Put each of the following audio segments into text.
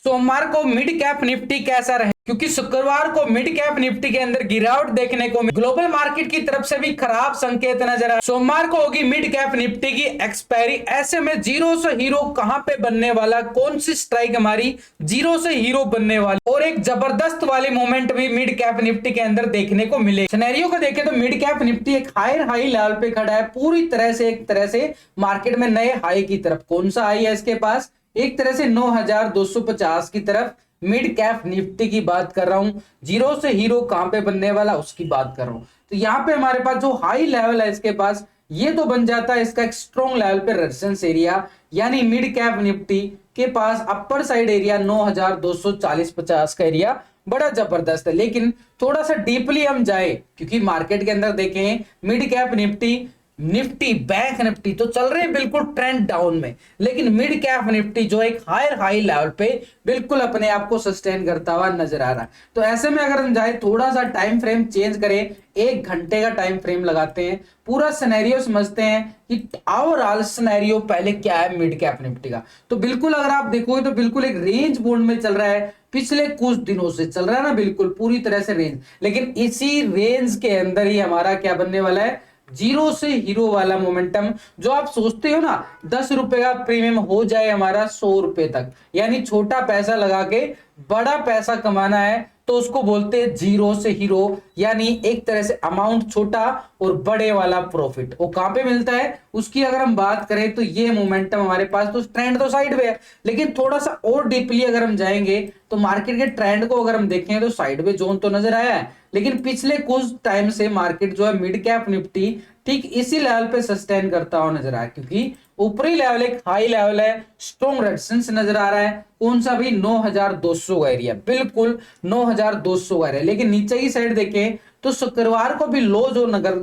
सोमवार को mid cap Nifty कैसा रहे, क्योंकि शुक्रवार को मिड कैप निफ्टी के अंदर गिरावट देखने को मिली। ग्लोबल मार्केट की तरफ से भी खराब संकेत नजर आए। सोमवार को होगी मिड कैप निफ्टी की एक्सपायरी। ऐसे में जीरो से हीरो कहां पे बनने वाला, कौन सी स्ट्राइक हमारी जीरो से हीरो बनने वाली, और एक जबरदस्त वाली मूवमेंट भी मिड कैप निफ्टी के अंदर देखने को मिले। सिनेरियो को देखें तो मिड कैप निफ्टी एक हायर हाई लेवल पे खड़ा है, पूरी तरह से एक तरह से मार्केट में नए हाई की तरफ। कौन सा हाई है इसके पास? एक तरह से 9250 की तरफ मिड कैप निफ्टी की बात कर रहा हूं। जीरो से हीरो कहां पे बनने वाला उसकी बात कर रहा हूं। तो यहां पे हमारे पास जो हाई लेवल है इसके पास, ये तो बन जाता है इसका एक स्ट्रॉन्ग लेवल पे रेजिस्टेंस एरिया, यानी मिड कैप निफ्टी के पास अपर साइड एरिया 9240-50 का एरिया बड़ा जबरदस्त है। लेकिन थोड़ा सा डीपली हम जाए, क्योंकि मार्केट के अंदर देखें mid cap Nifty bank Nifty तो चल रहे हैं बिल्कुल ट्रेंड डाउन में, लेकिन मिड कैप निफ्टी जो एक हायर हाई लेवल पे बिल्कुल अपने आप को सस्टेन करता हुआ नजर आ रहा है। तो ऐसे में अगर हम जाए थोड़ा सा टाइम फ्रेम चेंज करें, 1 घंटे का टाइम फ्रेम लगाते हैं, पूरा सिनेरियो समझते हैं कि ओवरऑल सिनेरियो पहले क्या है मिड कैप निफ्टी का। तो बिल्कुल अगर आप देखोगे तो बिल्कुल एक रेंज बोर्ड में चल रहा है, पिछले कुछ दिनों से चल रहा है ना, बिल्कुल पूरी तरह से रेंज। लेकिन इसी रेंज के अंदर ही हमारा क्या बनने वाला है, जीरो से हीरो वाला मोमेंटम। जो आप सोचते हो ना 10 रुपए का प्रीमियम हो जाए हमारा 100 रुपए तक, यानी छोटा पैसा लगा के बड़ा पैसा कमाना है, तो उसको बोलते हैं जीरो से हीरो। यानी एक तरह से अमाउंट छोटा और बड़े वाला प्रॉफिट। वो कहां पे मिलता है उसकी अगर हम बात करें तो ये मोमेंटम हमारे पास, तो ट्रेंड तो साइड में है, लेकिन थोड़ा सा और डीपली अगर हम जाएंगे तो मार्केट के ट्रेंड को अगर हम देखें तो साइड में जोन तो नजर आया है, लेकिन पिछले कुछ टाइम से मार्केट जो है मिड कैप निफ्टी ठीक इसी लेवल पे सस्टेन करता हुआ नजर आया, क्योंकि ऊपरी लेवल एक हाई लेवल है, स्ट्रॉन्ग रेजिस्टेंस नजर आ रहा है। कौन सा भी 9200 का एरिया, बिल्कुल 9200 का एरिया। लेकिन नीचे की साइड देखें तो शुक्रवार को भी लो जो नगर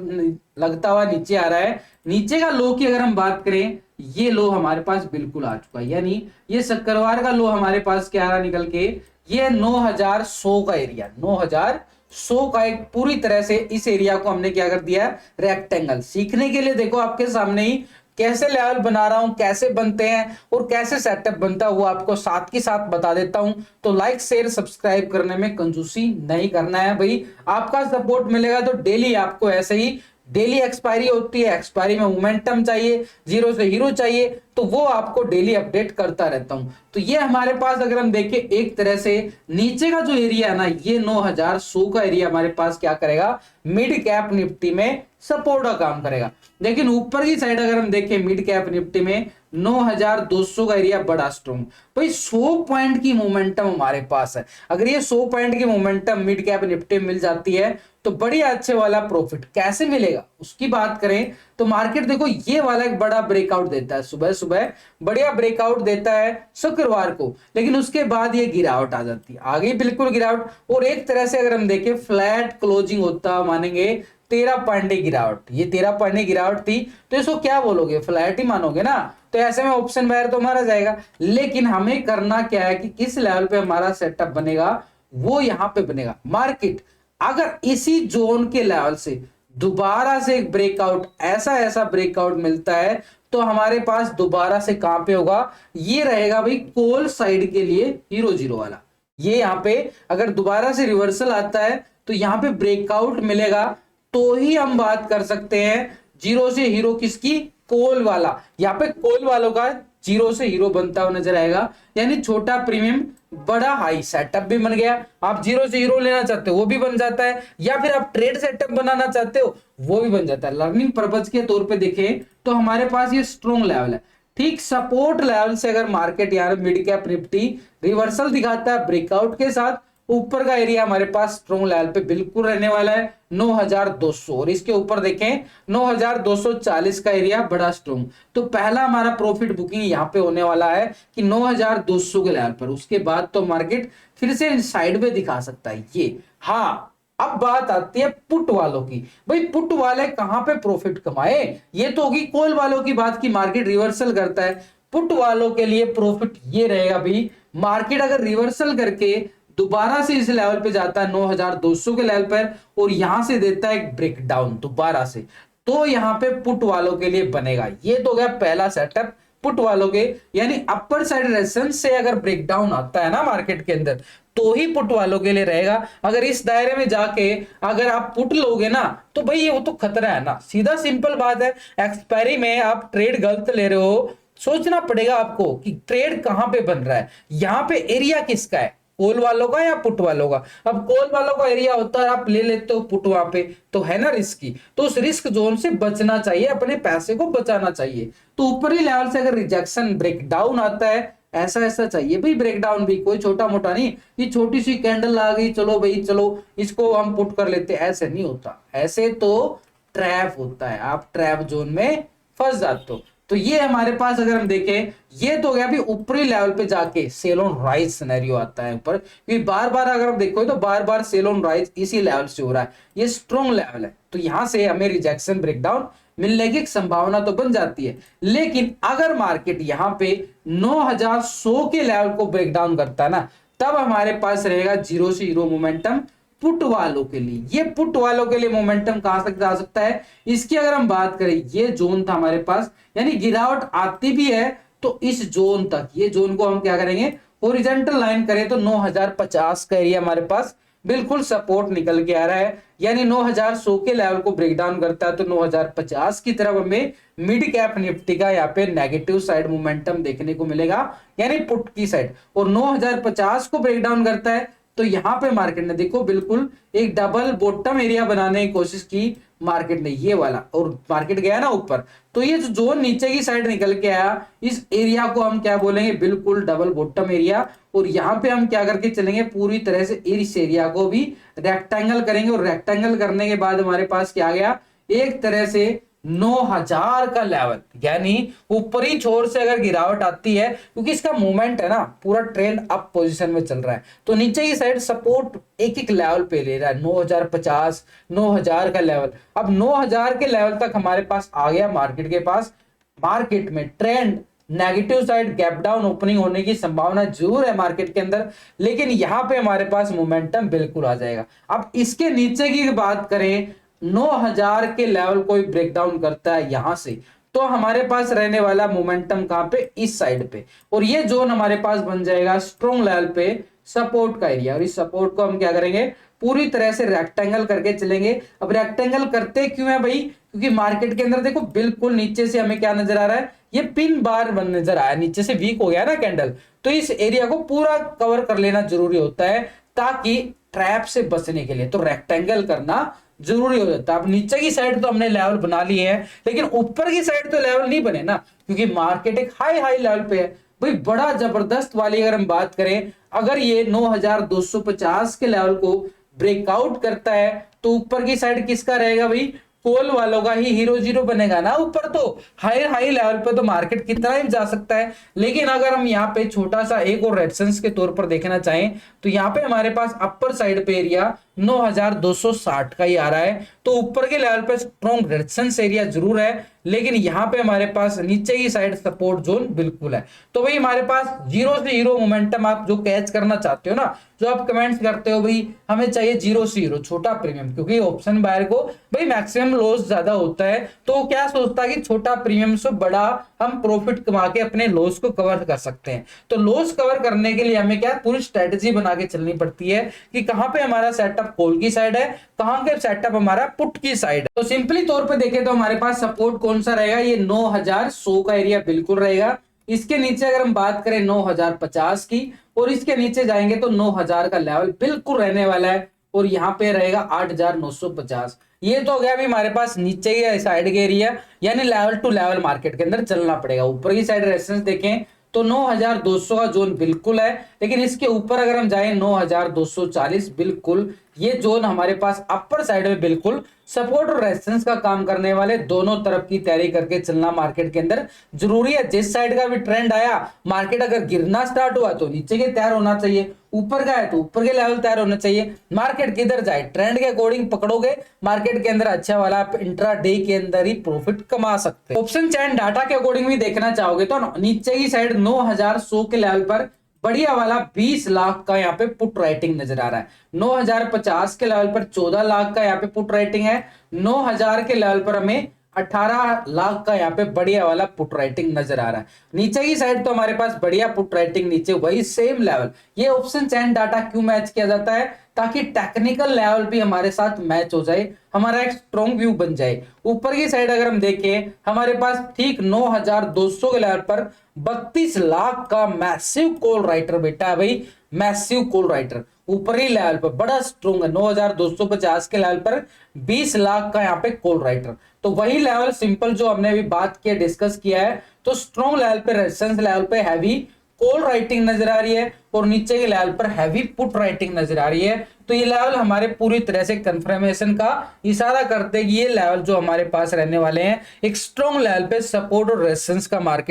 लगता हुआ नीचे आ रहा है, नीचे का लो की अगर हम बात करें, ये लो हमारे पास बिल्कुल आ चुका है। यानी ये शुक्रवार का लो हमारे पास क्या आ रहा निकल के, ये 9100 का एरिया, 9100 का एक पूरी तरह से इस एरिया को हमने क्या कर दिया, रेक्टेंगल। सीखने के लिए देखो आपके सामने ही कैसे लेवल बना रहा हूं, कैसे बनते हैं और कैसे सेटअप बनता है, वो आपको साथ के साथ बता देता हूं। तो लाइक शेयर सब्सक्राइब करने में कंजूसी नहीं करना है भाई, आपका सपोर्ट मिलेगा तो डेली आपको ऐसे ही डेली एक्सपायरी होती है, एक्सपायरी में मोमेंटम चाहिए, जीरो से हीरो चाहिए, तो वो आपको डेली अपडेट करता रहता हूं। तो ये हमारे पास अगर हम देखें एक तरह से नीचे का जो एरिया है ना, ये 9100 का एरिया हमारे पास क्या करेगा, मिड कैप निफ्टी में सपोर्ट का काम करेगा। लेकिन ऊपर की साइड अगर हम देखें मिड कैप निफ्टी में 9200 का एरिया बड़ा स्ट्रॉन्ग। भाई 100 पॉइंट की मोमेंटम हमारे पास है, अगर ये 100 पॉइंट की मोमेंटम मिड कैप निफ्टी में मिल जाती है तो बड़ी अच्छे वाला प्रॉफिट कैसे मिलेगा उसकी बात करें तो मार्केट देखो ये वाला एक बड़ा ब्रेकआउट देता है, सुबह सुबह बढ़िया ब्रेकआउट देता है शुक्रवार को, लेकिन उसके बाद ये गिरावट आ जाती है, आगे बिल्कुल गिरावट। और एक तरह से अगर हम देखें फ्लैट क्लोजिंग होता मानेंगे 13 पॉइंट की गिरावट, ये 13 पॉइंट की गिरावट थी, तो इसको क्या बोलोगे, फ्लैट ही मानोगे ना। तो ऐसे में ऑप्शन बायर तो मारा जाएगा, लेकिन हमें करना क्या है कि किस लेवल पे हमारा सेटअप बनेगा, वो यहां पे बनेगा। मार्केट अगर इसी जोन के लेवल से दोबारा से एक ब्रेकआउट, ऐसा ब्रेकआउट मिलता है, तो हमारे पास दोबारा से कहां पे होगा, ये रहेगा भाई कॉल साइड के लिए हीरो जीरो वाला। ये यहां पे अगर दोबारा से रिवर्सल आता है तो यहां पे ब्रेकआउट मिलेगा, तो ही हम बात कर सकते हैं जीरो से हीरो किसकी, कॉल वाला। यहाँ पे कॉल वालों का जीरो से हीरो बनता हुआ नजर आएगा, यानी छोटा प्रीमियम बड़ा हाई सेटअप भी बन गया। आप जीरो से हीरो लेना चाहते हो वो भी बन जाता है, या फिर आप ट्रेड सेटअप बनाना चाहते हो वो भी बन जाता है। लर्निंग पर्पज के तौर पे देखें तो हमारे पास ये स्ट्रॉन्ग लेवल है, ठीक सपोर्ट लेवल से अगर मार्केट यार मिड कैप निफ्टी रिवर्सल दिखाता है ब्रेकआउट के साथ, ऊपर का एरिया हमारे पास स्ट्रॉन्ग लेवल पे बिल्कुल रहने वाला है 9200, और इसके ऊपर देखें 9240 का एरिया बड़ा स्ट्रॉन्ग। तो पहला हमारा प्रॉफिट बुकिंग यहाँ पे होने वाला है कि 9200 के लेवल पर, उसके बाद तो मार्केट फिर से साइड में दिखा सकता है ये। हाँ, अब बात आती है पुट वालों की, भाई पुट वाले कहां पे प्रॉफिट कमाए, ये तो होगी कॉल वालों की बात की मार्केट रिवर्सल करता है। पुट वालों के लिए प्रॉफिट ये रहेगा भाई, मार्केट अगर रिवर्सल करके दोबारा से इस लेवल पे जाता है 9200 के लेवल पर, और यहां से देता है एक ब्रेकडाउन दोबारा से, तो यहां पे पुट वालों के लिए बनेगा। ये तो गया पहला सेटअप पुट वालों के, यानी अपर साइड रेजिस्टेंस से अगर ब्रेकडाउन आता है ना मार्केट के अंदर, तो ही पुट वालों के लिए रहेगा। अगर इस दायरे में जाके अगर आप पुट लोगे ना, तो भाई ये वो तो खतरा है ना, सीधा सिंपल बात है। एक्सपायरी में आप ट्रेड गलत ले रहे हो, सोचना पड़ेगा आपको कि ट्रेड कहां पे बन रहा है, यहां पे एरिया किसका है, कॉल वालों का या पुट वालों का। अब कॉल वालों का एरिया होता है, आप ले लेते हो पुट वहां पे, तो है ना रिस्की, तो उस रिस्क जोन से बचना चाहिए, अपने पैसे को बचाना चाहिए। तो ऊपरी लेवल से अगर रिजेक्शन ब्रेकडाउन आता है, ऐसा ऐसा चाहिए भाई ब्रेकडाउन भी, कोई छोटा मोटा नहीं, ये छोटी सी कैंडल आ गई चलो भाई चलो इसको हम पुट कर लेते, ऐसे नहीं होता, ऐसे तो ट्रैप होता है, आप ट्रैप जोन में फंस जाते हो। तो ये हमारे पास अगर हम देखें, ये तो गया भी ऊपरी लेवल पे जाके सेल ऑन राइज सिनेरियो आता है ऊपर, क्योंकि बार बार अगर हम देखो तो बार बार सेल ऑन राइज इसी लेवल से हो रहा है, ये स्ट्रॉन्ग लेवल है, तो यहां से हमें रिजेक्शन ब्रेकडाउन मिलने की संभावना तो बन जाती है। लेकिन अगर मार्केट यहां पे 9100 के लेवल को ब्रेकडाउन करता है ना, तब हमारे पास रहेगा 0 से 0 मोमेंटम पुट वालों के लिए। ये पुट वालों के लिए मोमेंटम कहां तक जा सकता है, इसकी अगर हम बात करें, ये जोन था हमारे पास, यानी गिरावट आती भी है तो इस जोन तक, ये जोन को हम क्या करेंगे, हॉरिजॉन्टल लाइन करें तो 9050 का एरिया हमारे पास बिल्कुल सपोर्ट निकल के आ रहा है, यानी 9100 के लेवल को ब्रेकडाउन करता है तो 9050 की तरफ हमें मिड कैप निफ्टी का यहाँ पे नेगेटिव साइड मोमेंटम देखने को मिलेगा, यानी पुट की साइड। और 9050 को ब्रेकडाउन करता है तो यहां पे मार्केट ने देखो बिल्कुल एक डबल बॉटम एरिया बनाने की कोशिश की मार्केट ने, ये वाला, और मार्केट गया ना ऊपर, तो ये जो जोन नीचे की साइड निकल के आया, इस एरिया को हम क्या बोलेंगे, बिल्कुल डबल बॉटम एरिया। और यहां पे हम क्या करके चलेंगे, पूरी तरह से इस एरिया को भी रेक्टेंगल करेंगे, और रेक्टेंगल करने के बाद हमारे पास क्या आ गया, एक तरह से 9000 का लेवल, यानी ऊपरी छोर से अगर गिरावट आती है, क्योंकि इसका मूवमेंट है ना पूरा ट्रेंड अप पोजीशन में चल रहा है, तो नीचे की साइड सपोर्ट एक एक लेवल पे ले रहा है, 9050 9000 का लेवल। अब 9000 के लेवल तक हमारे पास आ गया मार्केट के पास, मार्केट में trend negative side gap down opening होने की संभावना जरूर है मार्केट के अंदर, लेकिन यहां पे हमारे पास मोमेंटम बिल्कुल आ जाएगा। अब इसके नीचे की बात करें, 9000 के लेवल कोई ब्रेकडाउन करता है यहां से, तो हमारे पास रहने वाला मोमेंटम कहां पे, इस साइड पे, और ये जोन हमारे पास बन जाएगा स्ट्रॉन्ग लेवल पे सपोर्ट का एरिया। और इस सपोर्ट को हम क्या करेंगे, पूरी तरह से रेक्टेंगल करके चलेंगे। अब रेक्टेंगल करते क्यों है भाई, क्योंकि मार्केट के अंदर देखो बिल्कुल नीचे से हमें क्या नजर आ रहा है, ये पिन बार बन नजर आया, नीचे से वीक हो गया ना कैंडल, तो इस एरिया को पूरा कवर कर लेना जरूरी होता है, ताकि ट्रैप से बचने के लिए तो रेक्टेंगल करना जरूरी हो जाता है। अब नीचे की साइड तो हमने लेवल बना लिए हैं, लेकिन ऊपर की साइड तो लेवल नहीं बने ना, क्योंकि मार्केट एक हाई हाई लेवल पे है भाई, बड़ा जबरदस्त वाली। अगर हम बात करें, अगर ये 9250 के लेवल को ब्रेकआउट करता है, तो ऊपर की साइड किसका रहेगा भाई, कॉल वालों का ही हीरो जीरो बनेगा ना। ऊपर तो हाई हाई लेवल पे तो मार्केट कितना ही जा सकता है, लेकिन अगर हम यहाँ पे छोटा सा एक और रेजिस्टेंस के तौर पर देखना चाहें, तो यहाँ पे हमारे पास अपर साइड पे एरिया 9260 का ही आ रहा है, तो ऊपर के लेवल पे स्ट्रॉन्ग रेजिस्टेंस एरिया जरूर है, लेकिन यहाँ पे हमारे पास नीचे की साइड सपोर्ट जोन बिल्कुल है। तो भाई हमारे पास 0 से 0 मोमेंटम आप जो कैच करना चाहते हो ना, जो आप कमेंट्स करते हो भाई हमें चाहिए 0 से 0 छोटा प्रीमियम, क्योंकि ऑप्शन बायर को भाई मैक्सिमम लॉस ज्यादा होता है, तो वो क्या सोचता है कि छोटा प्रीमियम से बड़ा हम प्रॉफिट कमा के अपने लॉस को कवर कर सकते हैं। तो लॉस कवर करने के लिए हमें क्या पूरी स्ट्रेटेजी बना के चलनी पड़ती है कि कहां पे हमारा सेटअप कॉल की साइड है, कहां के सेटअप हमारा पुट की साइड है। तो सिंपली तौर पे देखें तो हमारे पास सपोर्ट कौन सा रहेगा, ये 9100 का एरिया बिल्कुल रहेगा। इसके नीचे अगर हम बात करें 9050 की, और इसके नीचे जाएंगे तो 9000 का लेवल बिल्कुल रहने वाला है, और यहाँ पे रहेगा 8950। ये तो हो गया अभी हमारे पास नीचे की साइड के एरिया, यानी लेवल टू लेवल मार्केट के अंदर चलना पड़ेगा। ऊपर की साइड रेजिस्टेंस देखें तो 9200 का जोन बिल्कुल है, लेकिन इसके ऊपर अगर हम जाएं 9240 बिल्कुल, ये जोन हमारे पास अपर साइड में बिल्कुल सपोर्ट और रेजिस्टेंस का काम करने वाले, दोनों तरफ की तैयारी करके चलना मार्केट के अंदर जरूरी है। जिस साइड का भी ट्रेंड आया, मार्केट अगर गिरना स्टार्ट हुआ तो नीचे के तैयार होना चाहिए, ऊपर का है तो ऊपर के लेवल तैयार होना चाहिए। मार्केट किधर जाए ट्रेंड के अकॉर्डिंग पकड़ोगे, मार्केट के अंदर अच्छा वाला आप इंट्रा डे के अंदर ही प्रॉफिट कमा सकते हैं। ऑप्शन चैन डाटा के अकॉर्डिंग भी देखना चाहोगे तो नीचे की साइड 9100 के लेवल पर बढ़िया वाला 20 लाख का यहाँ पे पुट राइटिंग नजर आ रहा है। 9050 के लेवल पर 14 लाख का यहाँ पे पुट राइटिंग है, 9000 के लेवल पर हमें 18 लाख का यहाँ पे बढ़िया वाला पुट राइटिंग नजर आ रहा है। नीचे की साइड तो हमारे पास बढ़िया पुट राइटिंग, नीचे वही सेम लेवल। ये ऑप्शन चैन डाटा क्यों मैच किया जाता है? ताकि टेक्निकल लेवल भी हमारे साथ मैच हो जाए, हमारा एक स्ट्रॉन्ग व्यू बन जाए। ऊपर की साइड अगर हम देखें, हमारे पास ठीक 9200 के लेवल पर 32 लाख का मैसिव कॉल राइटर बेटा है भाई, मैसिव कॉल राइटर ऊपरी लेवल पर बड़ा स्ट्रॉन्ग है। 9250 के लेवल पर 20 लाख का यहाँ पे कॉल राइटर, तो वही लेवल सिंपल जो हमने अभी बात किया, डिस्कस किया है। तो स्ट्रॉन्ग लेवल पे, रेजिस्टेंस लेवल पे हैवी कॉल राइटिंग नजर आ रही है और नीचे के लेवल पर हैवी पुट राइटिंग नजर आ रही है। तो ये लेवल हमारे पूरी तरह से कंफर्मेशन का इशारा करते हैं कि ये लेवल जो हमारे पास रहने वाले हैं एक स्ट्रॉन्ग लेवल पे सपोर्ट और रेजिस्टेंस का मार्केट